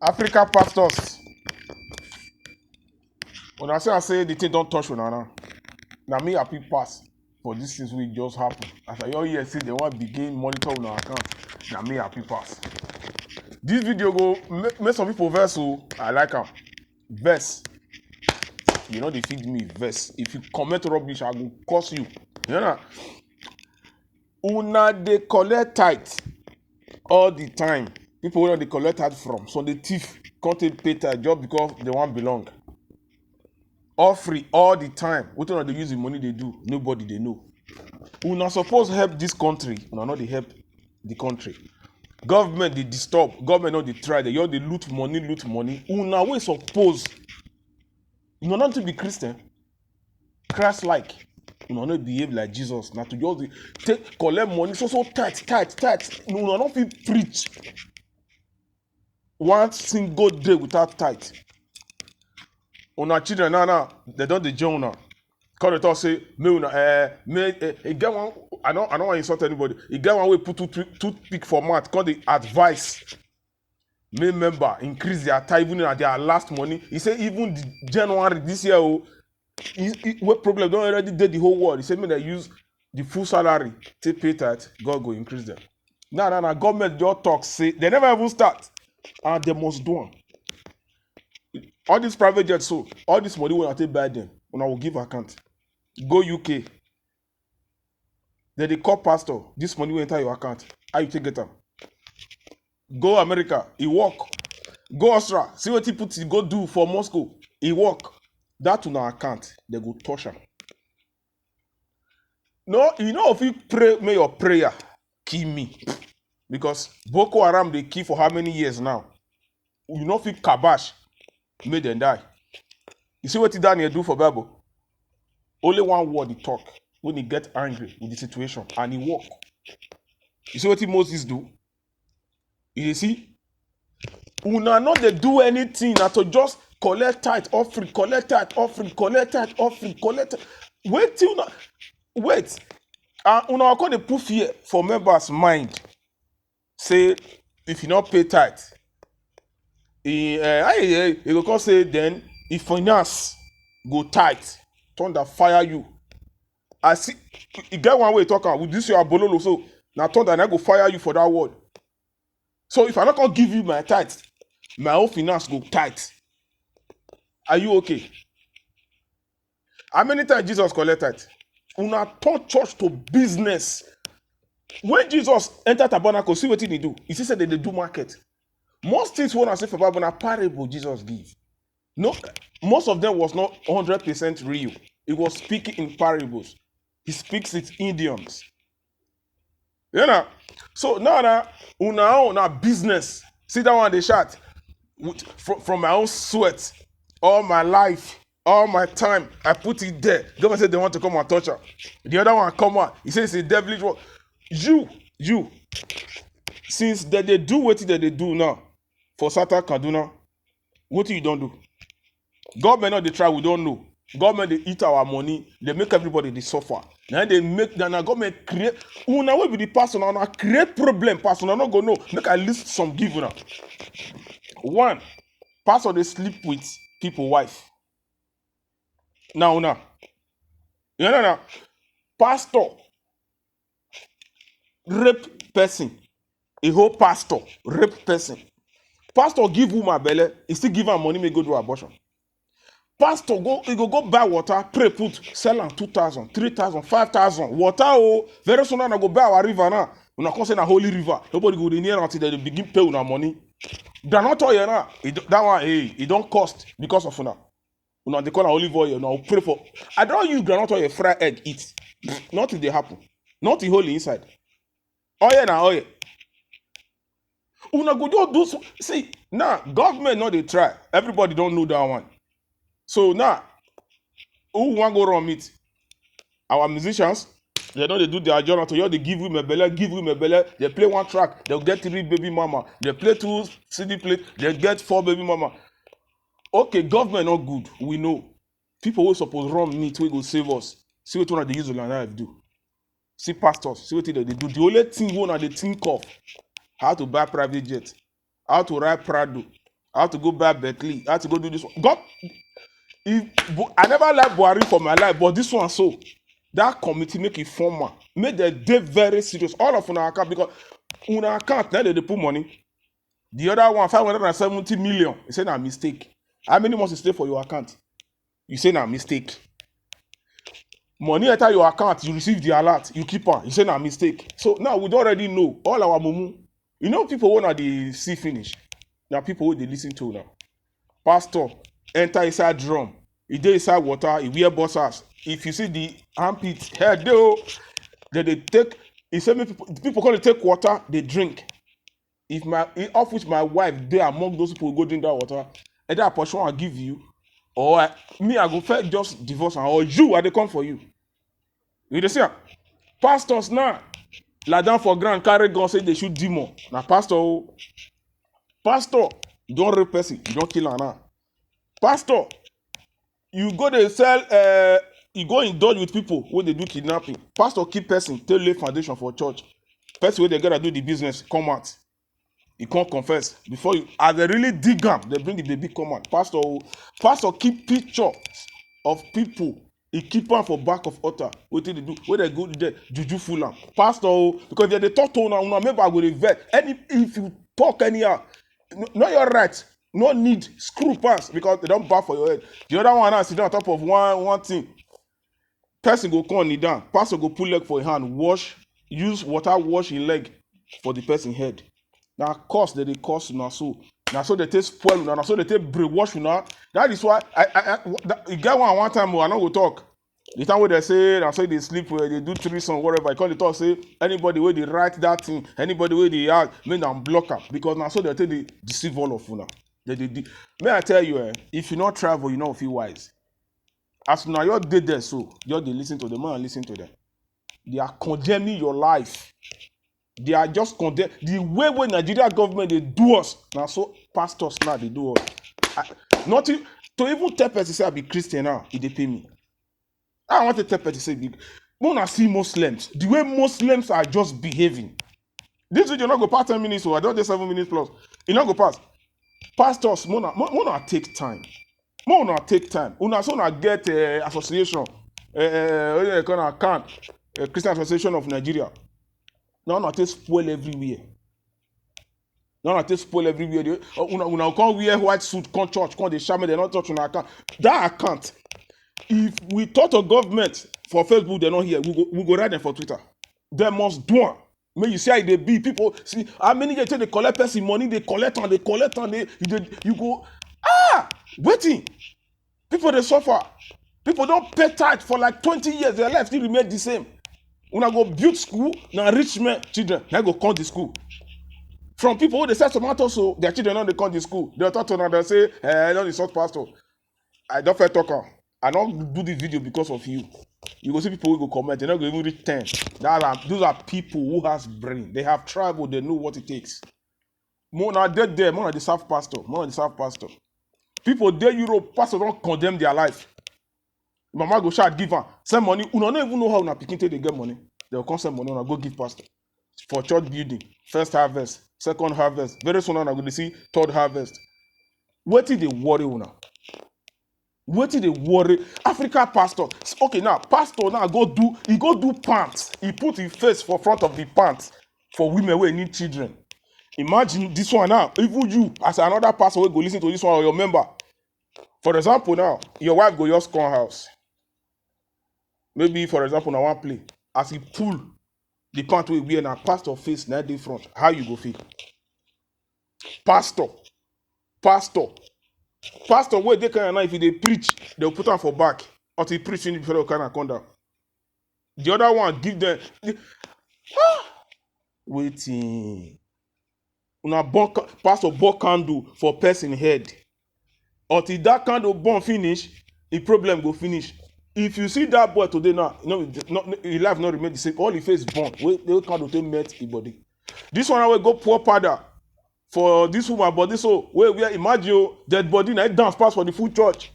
Africa pastors. When I say the thing don't touch you now. Now me happy pass for these things will just happen. As I all year say they want begin monitor on our account. Now me happy pass. This video go make some people verse so I like am. Verse. You know they feed me verse. If you comment rubbish, I will curse you. You know. Una dey collect tithe all the time. People wey dey collect tithe from, so the thief can't take pay tithe just because they want belong. All free all the time. Wetin una dey use the money they do, nobody they know. Una suppose help this country, una no dey help the country. Government dey disturb, government no dey try, they all dey loot money. Una wey suppose, una not to be Christian, Christ-like. Una no behave like Jesus. Na to just take collect money, so tithe. Una no fit preach one single day without tithe. Una children now, they don dey join una. Come dey talk say, make una e get one. I don't want to insult anybody. E get one wey put toothpick for mouth. Come dey advice. Make member increase their tithe even at their last money. He say even the January this year, what problem don already dey the whole world. He say make they use the full salary to pay tithe. God go increase them. Now, government just talk say they never even start, and they must do am. All these private jets, so all this money when I take buy them, when I will give account. Go UK. Then they call pastor. This money will enter your account. How you take get them? Go America. He work. Go Australia. See what he put. Go do for Moscow. He work. That on our account. They go touch him. No, you know if you pray, may your prayer kill me. Because Boko Haram they kill for how many years now? You know if you kabash, make them die. You see what Daniel do for Bible? Only one word he talk when he get angry with the situation, and he walk. You see what Moses do? You see? Una not they do anything na to just collect tithe offering. Wait till una wait. Una call the put fear for members' mind. Say if you not pay tithe, he go come say then if finance go tight, thunder fire you. I see you get one way talk with this your bololo, so now thunder I go fire you for that word. So if I not gonna give you my tithe, my own finance go tight. Are you okay? How many times Jesus collect tithe? Una turn church to business. When Jesus entered tabernacle, see what he do. He said they do market. Most things when I say for Bible na parable Jesus give. No, most of them was not 100% real. He was speaking in parables. He speaks it idioms. You know? So now that una business, see that one they shot from my own sweat, all my life, all my time, I put it there. Government said they want to come and touch her. The other one come out. He says it's a devilish work. You, since that they do what they do now for Sata Kaduna, what you don't do? Government not they try, we don't know. Government they eat our money, they make everybody they suffer. Now they make then government create. Una will be the person now create problem. Person not go know. Make I list some give now. One, pastor they sleep with people wife. Now, no. Pastor rape person. A whole pastor rape person. Pastor give woman belly, he still give her money, may go do abortion. Pastor go buy water, pray put, sell am 2,000, 3,000, 5,000. Water very soon now go buy our river now. Una come say na holy river. Nobody go near until they begin pay una money. They not all here now. That one it don't cost because of una. Una they call olive oil. Now pray for. I don't use granite oil fry egg eat. Nothing they happen. Nothing holy inside. Oil na oil. Una go do so. See now government not they try. Everybody don't know that one. So now, who want go run meet? Our musicians, they know they do their job. So they give women belly, They play one track, they'll get 3 baby mama. They play 2 CD plate, they get 4 baby mama. Okay, government not good. We know. People who suppose run meet, we go save us. See what one they use the land do. See pastors, see what they do. The only thing one they think of how to buy private jet, how to ride Prado, I have to go buy Bentley. I have to go do this one. God, I never like Buhari for my life, but this one so that committee make it formal, make the day very serious. All of una account because una account now they put money. The other one 570 million. You say na mistake. How many months you stay for your account? You say na mistake. Money enter your account, you receive the alert, you keep on. You say na mistake. So now we don't already know all our mumu. You know people when they see finish. Now people who they listen to now. Pastor enter inside drum. He dey inside water. He wear boxers. If you see the armpit head, they take. He say me people call it take water. They drink. If of which my wife dey among those people who go drink that water, either a portion I give you, or I go first just divorce am, or you I dey come for you. You dey see am? Pastors now lie down for ground carry gun say they shoot demon. Na pastor o. Pastor, you don rape person, you don kill am now. Pastor, you go dey sell you go indulge with people wey dey do kidnapping. Pastor keep person take lay foundation for church. Person wey dey gada do the business come out. He can't confess before you. As they really dig am, they bring the baby come out. Pastor keep pictures of people. He keep am for back of altar. Wetin they do? Where they go there, juju full am. Pastor, because they talk to una member go dey vex. If you talk anyhow, no your right. No need screw pass because they don't bow for your head. The other one now sit down on top of one thing. Person go come kneel down. Pastor go put leg for him hand, use water wash him leg for the person head. Now cost they cost una so. Now so they take spoil una. Now so they take brainwash una. That is why you get one time I no go talk. The time where they say they sleep where they do threesome whatever. I call it talk say anybody where they write that thing, anybody where they add, make them block up because now so they take the deceive all of una. May I tell you, if you not travel, you not feel wise. As now you're dead there, so you're they listen to them, and listen to them. They are condemning your life. They are just condemn the way when Nigeria government they do us. Now so pastors now they do us. Nothing to even tell person say I be Christian now, if they pay me. I want to tell person say when I see Muslims, the way Muslims are just behaving. This video not go past 10 minutes, so I don't do 7 minutes plus. It not go past. Pastors, mona take time. Mona take time. Una so na get association, account, Christian Association of Nigeria. Now na take spoil everywhere. Una come wear white suit, come church, come the shaman, they not touch on account. That account, if we talk to government for Facebook, they're not here. We go write them for Twitter. They must do it. May you see how they be people see how many they take they collect person money, they collect and you go waiting. People they suffer. People don't pay tithe for like 20 years, their life still remain the same. When I go build school, now rich men children, now go come to school. From people who they sell tomatoes, so their children don't they come to school. They talk to them, they say, I don't insult pastor. I don't fair talker. I don't do this video because of you. You go see people who go comment, they're not going to even reach 10. Those are people who has brain. They have traveled, they know what it takes. More now dead there, more than the self pastor, People there Europe, pastor don't condemn their life. Mama go shout, give her, send money. You don't even know how una pikin take they get money. They will come send money, una go give pastor. For church building, first harvest, second harvest. Very soon una go see third harvest. What did they worry una? What did they worry? Africa pastor. Okay, now pastor now go do pants. He put his face for front of the pants for women who need children. Imagine this one now. Even you, as another pastor, will go listen to this one or your member. For example, now your wife go just come house. Maybe for example, now one play. As he pull the pant we wear now, pastor face now the front. How you go feel? Pastor, where they can if they preach, they'll put on for back. Or they preach in the fellow kind of come down. The other one give them waiting. Una pastor burn candle for person head. Until that candle burn finish, the problem go finish. If you see that boy today now, his life not remain the same. All his face burn. They candle take met his body. This one will go poor father for this woman body. So where imagine dead body now dance pass for the full church.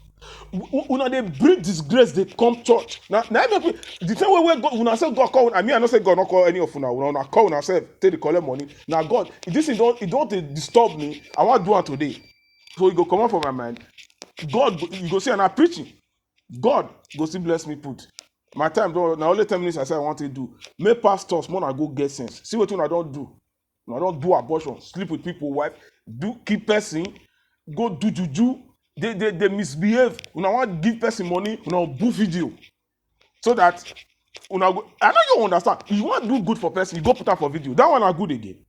Una they bring disgrace, they come church. Now the same way God, una say God call. I mean, I don't say God not call any of una. Una call una self, take the collect money. Now God, this is don't disturb me. I want to do it today. So you go come out from my mind. God, you go see, and I'm preaching. God go still bless me put. My time, now only 10 minutes I say I want to do. Make pastors, more I go get sense. See what I don't do. I don't do abortion, sleep with people, wife, do keep person, go do juju. They misbehave. When I want give person money, when I do video. So that when I go, I know you understand. You want to do good for person, you go put up for video. That one are good again.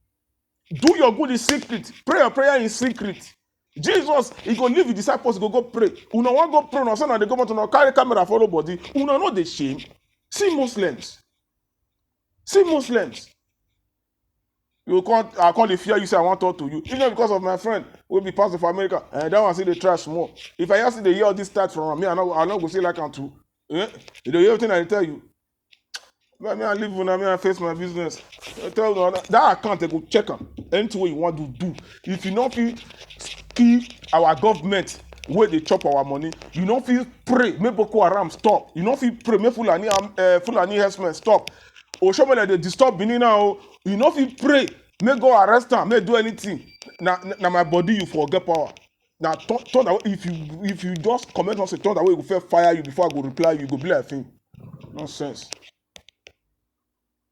Do your good in secret. Pray your prayer in secret. Jesus, he go leave the disciples, go pray. Una want go pray, no son they go to carry camera follow body. Una know the shame. See Muslims. See Muslims. You can't, I call the fear you say I want to talk to you. Even because of my friend will be pastor for America. And that one see the trash more. If I ask you to hear all this stats from me, I not go say like I'm too. You know everything I tell you. But me I live when I face my business. I tell you that account they go check them. Anything you want to do. If you not feel keep our government where they chop our money, you don't feel pray make Boko Haram stop. You don't feel pray make Fulani herdsmen stop. Oshomole they disturb Benin now. You don't feel pray make go arrest them, make do anything. Now my body you forget power. Now turn that way, if you just comment on say turn that way, you go first fire you before I go reply you go be like thing. Nonsense.